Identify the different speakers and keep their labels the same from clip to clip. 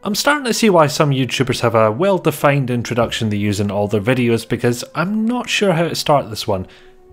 Speaker 1: I'm starting to see why some YouTubers have a well-defined introduction they use in all their videos, because I'm not sure how to start this one.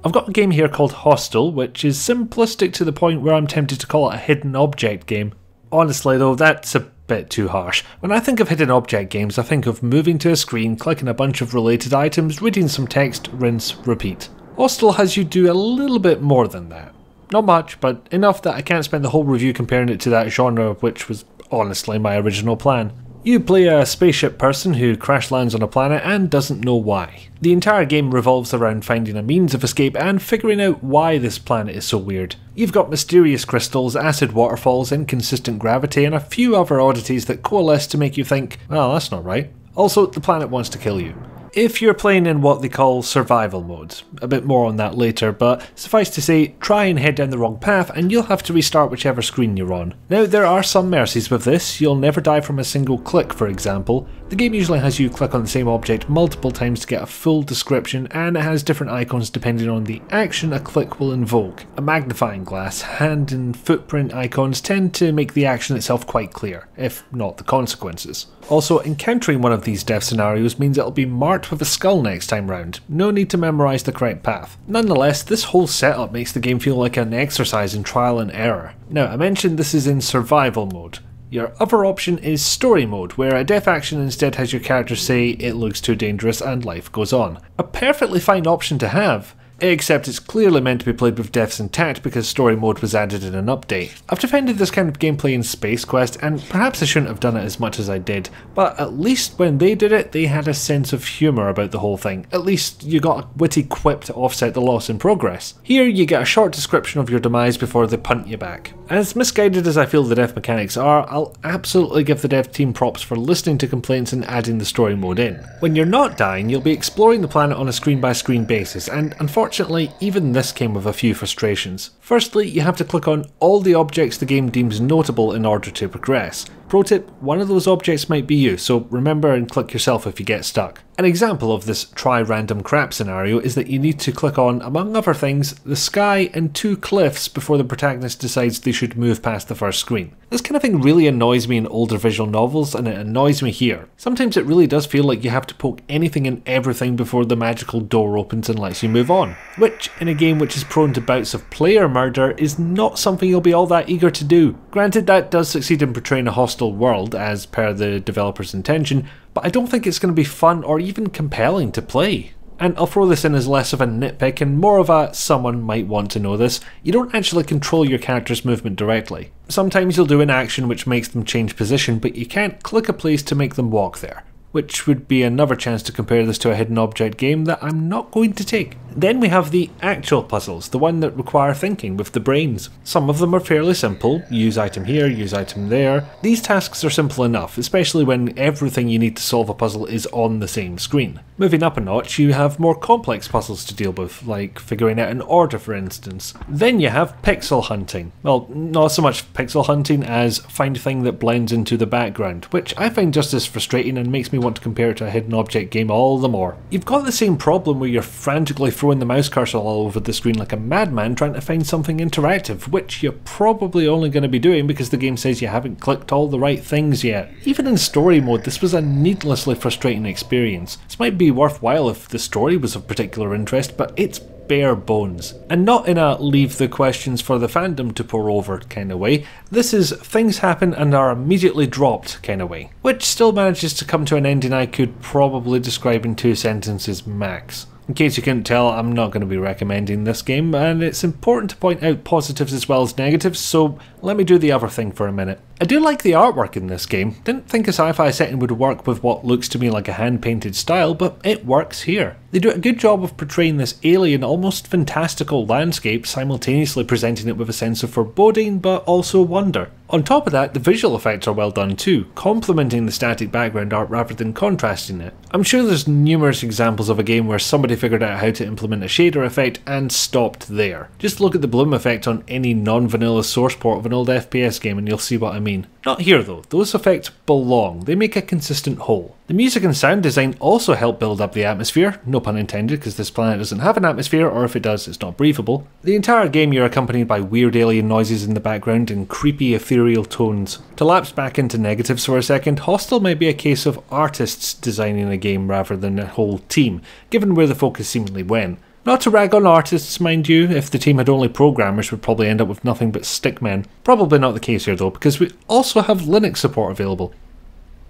Speaker 1: I've got a game here called Hostil, which is simplistic to the point where I'm tempted to call it a hidden object game. Honestly though, that's a bit too harsh. When I think of hidden object games, I think of moving to a screen, clicking a bunch of related items, reading some text, rinse, repeat. Hostil has you do a little bit more than that. Not much, but enough that I can't spend the whole review comparing it to that genre, which was honestly my original plan. You play a spaceship person who crash lands on a planet and doesn't know why. The entire game revolves around finding a means of escape and figuring out why this planet is so weird. You've got mysterious crystals, acid waterfalls, inconsistent gravity, and a few other oddities that coalesce to make you think, well, that's not right. Also, the planet wants to kill you. If you're playing in what they call survival mode, a bit more on that later, but suffice to say, try and head down the wrong path and you'll have to restart whichever screen you're on. Now there are some mercies with this. You'll never die from a single click, for example. The game usually has you click on the same object multiple times to get a full description, and it has different icons depending on the action a click will invoke. A magnifying glass, hand and footprint icons tend to make the action itself quite clear, if not the consequences. Also, encountering one of these death scenarios means it'll be marked with a skull next time round. No need to memorise the correct path. Nonetheless, this whole setup makes the game feel like an exercise in trial and error. Now, I mentioned this is in survival mode. Your other option is story mode, where a death action instead has your character say it looks too dangerous and life goes on. A perfectly fine option to have, except it's clearly meant to be played with deaths intact because story mode was added in an update. I've defended this kind of gameplay in Space Quest, and perhaps I shouldn't have done it as much as I did, but at least when they did it, they had a sense of humour about the whole thing. At least you got a witty quip to offset the loss in progress. Here you get a short description of your demise before they punt you back. As misguided as I feel the death mechanics are, I'll absolutely give the dev team props for listening to complaints and adding the story mode in. When you're not dying, you'll be exploring the planet on a screen-by-screen basis, and unfortunately, even this came with a few frustrations. Firstly, you have to click on all the objects the game deems notable in order to progress. Pro tip, one of those objects might be you, so remember and click yourself if you get stuck. An example of this try random crap scenario is that you need to click on, among other things, the sky and 2 cliffs before the protagonist decides they should move past the first screen. This kind of thing really annoys me in older visual novels, and it annoys me here. Sometimes it really does feel like you have to poke anything and everything before the magical door opens and lets you move on. Which, in a game which is prone to bouts of player murder, is not something you'll be all that eager to do. Granted, that does succeed in portraying a hostile world, as per the developer's intention, but I don't think it's going to be fun or even compelling to play. And I'll throw this in as less of a nitpick and more of a someone might want to know this, you don't actually control your character's movement directly. Sometimes you'll do an action which makes them change position, but you can't click a place to make them walk there. Which would be another chance to compare this to a hidden object game that I'm not going to take. Then we have the actual puzzles, the one that require thinking with the brains. Some of them are fairly simple, use item here, use item there. These tasks are simple enough, especially when everything you need to solve a puzzle is on the same screen. Moving up a notch, you have more complex puzzles to deal with, like figuring out an order for instance. Then you have pixel hunting. Well, not so much pixel hunting as find a thing that blends into the background, which I find just as frustrating and makes me want to compare it to a hidden object game all the more. You've got the same problem where you're frantically throwing the mouse cursor all over the screen like a madman trying to find something interactive, which you're probably only going to be doing because the game says you haven't clicked all the right things yet. Even in story mode, this was a needlessly frustrating experience. This might be worthwhile if the story was of particular interest, but it's bare bones. And not in a leave the questions for the fandom to pour over kind of way. This is things happen and are immediately dropped kind of way. Which still manages to come to an ending I could probably describe in 2 sentences max. In case you couldn't tell, I'm not going to be recommending this game, and it's important to point out positives as well as negatives, so let me do the other thing for a minute. I do like the artwork in this game. Didn't think a sci-fi setting would work with what looks to me like a hand-painted style, but it works here. They do a good job of portraying this alien, almost fantastical landscape, simultaneously presenting it with a sense of foreboding, but also wonder. On top of that, the visual effects are well done too, complementing the static background art rather than contrasting it. I'm sure there's numerous examples of a game where somebody figured out how to implement a shader effect and stopped there. Just look at the bloom effect on any non-vanilla source port of an old FPS game and you'll see what I mean. mean. Not here though, those effects belong, they make a consistent whole. The music and sound design also help build up the atmosphere, no pun intended because this planet doesn't have an atmosphere, or if it does it's not breathable. The entire game you're accompanied by weird alien noises in the background and creepy ethereal tones. To lapse back into negatives for a second, Hostil might be a case of artists designing a game rather than a whole team, given where the focus seemingly went. Not to rag on artists, mind you, if the team had only programmers we'd probably end up with nothing but stickmen. Probably not the case here though, because we also have Linux support available.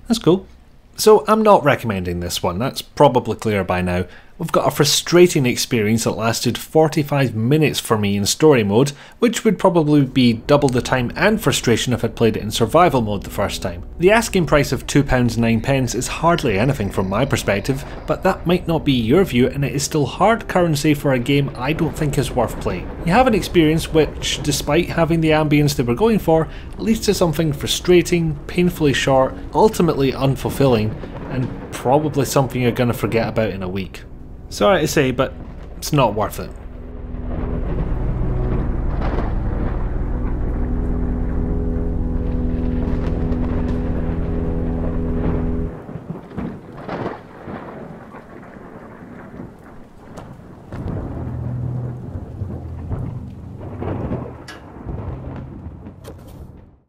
Speaker 1: That's cool. So I'm not recommending this one, that's probably clear by now. We've got a frustrating experience that lasted 45 minutes for me in story mode, which would probably be double the time and frustration if I'd played it in survival mode the first time. The asking price of £2.09 is hardly anything from my perspective, but that might not be your view, and it is still hard currency for a game I don't think is worth playing. You have an experience which, despite having the ambience they were going for, leads to something frustrating, painfully short, ultimately unfulfilling, and probably something you're going to forget about in a week. Sorry to say, but it's not worth it.